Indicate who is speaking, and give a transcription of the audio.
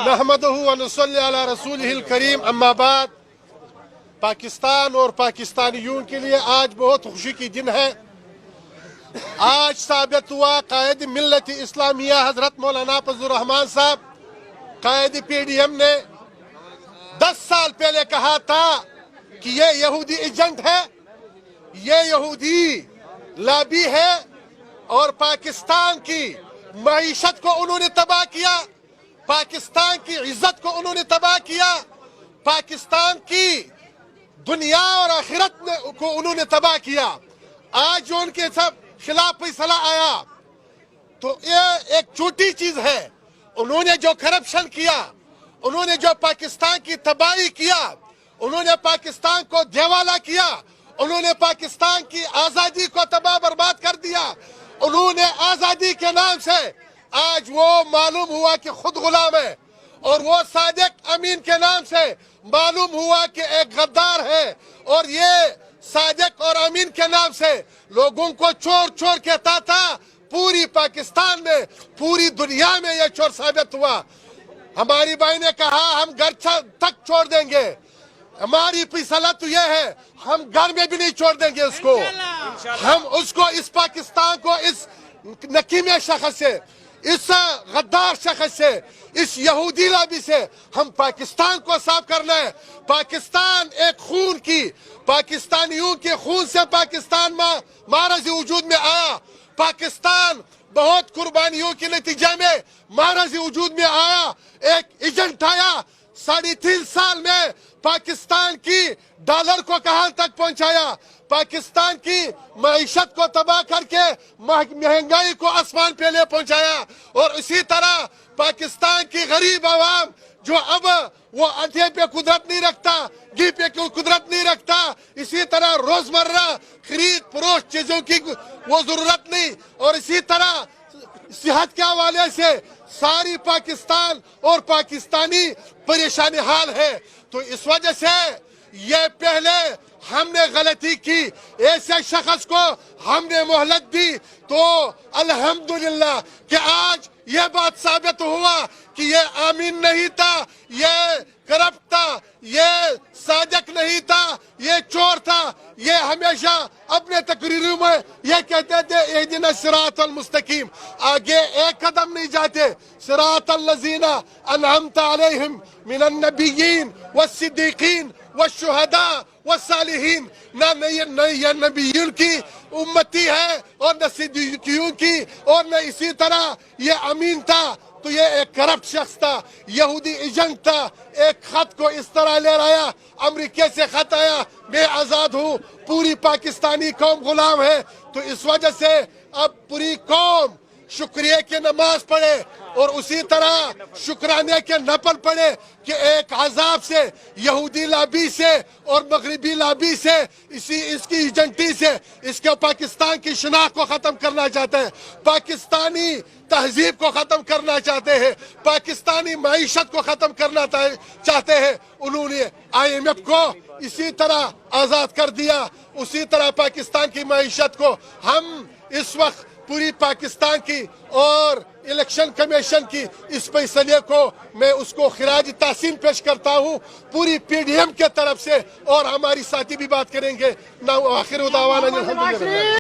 Speaker 1: نحمدہ ونصلی علی رسولہ الکریم، اما بعد۔ پاکستان اور پاکستانیوں کے لیے آج بہت خوشی کی دن ہے۔ آج ثابت ہوا قائد ملت اسلامیہ حضرت مولانا فضل الرحمان صاحب، قائد پی ڈی ایم نے 10 سال پہلے کہا تھا کہ یہ یہودی ایجنٹ ہے، یہ یہودی لابی ہے اور پاکستان کی معیشت کو انہوں نے تباہ کیا، پاکستان کی عزت کو انہوں نے تباہ کیا، پاکستان کی دنیا اور آخرت کو انہوں نے تباہ کیا۔ آج جو ان کے سب خلاف فیصلہ آیا تو یہ ایک چھوٹی چیز ہے۔ انہوں نے جو کرپشن کیا، انہوں نے جو پاکستان کی تباہی کیا، انہوں نے پاکستان کو دیوالا کیا، انہوں نے پاکستان کی آزادی کو تباہ برباد کر دیا۔ انہوں نے آزادی کے نام سے آج وہ معلوم ہوا کہ خود غلام ہے، اور وہ صادق امین کے نام سے معلوم ہوا کہ ایک غدار ہے، اور یہ صادق اور امین کے نام سے لوگوں کو چور چور کہتا تھا۔ پوری پاکستان میں، پوری دنیا میں یہ چور ثابت ہوا۔ ہماری بھائی نے کہا ہم گھر تک چھوڑ دیں گے، ہماری فیصلہ تو یہ ہے ہم گھر میں بھی نہیں چھوڑ دیں گے اس کو۔ ہم اس کو، اس پاکستان کو، اس نکیمے شخص سے، اس غدار شخص سے، اس یہودی لابی سے ہم پاکستان کو صاف کرنا ہے۔ پاکستان ایک خون کی، پاکستانیوں کے خون سے پاکستان معرض وجود میں آیا۔ پاکستان بہت قربانیوں کے نتیجے میں معرض وجود میں آیا۔ ایک ایجنٹ آیا، 3.5 سال میں پاکستان کی ڈالر کو کہاں تک پہنچایا، پاکستان کی معیشت کو تباہ کر کے مہنگائی کو آسمان پہ لے پہنچایا، اور اسی طرح پاکستان کی غریب عوام جو اب وہ ادھے پہ قدرت نہیں رکھتا، گھی پہ قدرت نہیں رکھتا، اسی طرح روزمرہ خرید فروخت چیزوں کی وہ ضرورت نہیں، اور اسی طرح صحت کے حوالے سے ساری پاکستان اور پاکستانی پریشان حال ہے۔ تو اس وجہ سے یہ پہلے ہم نے غلطی کی، ایسے شخص کو ہم نے مہلت دی، تو الحمدللہ کہ آج یہ بات ثابت ہوا کہ یہ امین نہیں تھا، یہ کرپٹ تھا، یہ صادق نہیں تھا، یہ چور تھا۔ یہ ہمیشہ اپنے تقریروں میں یہ کہتے تھے اہدنا الصراط المستقیم، آگے ایک قدم نہیں جاتے۔ صراط الذین انعمت علیہم من النبیین والصدیقین والشہداء والصالحین۔ نہ یہ نبیوں کی امتی ہے اور نہ صدیقیوں کی، اور نہ اسی طرح یہ امین تھا، تو یہ ایک کرپٹ شخص تھا، یہودی ایجنٹ تھا۔ ایک خط کو اس طرح لے رہا، امریکہ سے خط آیا، میں آزاد ہوں، پوری پاکستانی قوم غلام ہے۔ تو اس وجہ سے اب پوری قوم شکریہ کی نماز پڑھے اور اسی طرح شکرانے کے نفل پڑھے کہ ایک عذاب سے، یہودی لابی سے اور مغربی لابی سے، اس کی ایجنٹی سے، اس کے پاکستان کی شناخت کو ختم کرنا چاہتے ہیں، پاکستانی تہذیب کو ختم کرنا چاہتے ہیں، پاکستانی معیشت کو ختم کرنا چاہتے ہیں۔ انہوں نے IMF کو اسی طرح آزاد کر دیا، اسی طرح پاکستان کی معیشت کو۔ ہم اس وقت پوری پاکستان کی اور الیکشن کمیشن کی اس فیصلے کو، میں اس کو خراج تحسین پیش کرتا ہوں پوری PDM کے طرف سے، اور ہماری ساتھی بھی بات کریں گے۔ آخر دعوانا الحمدللہ۔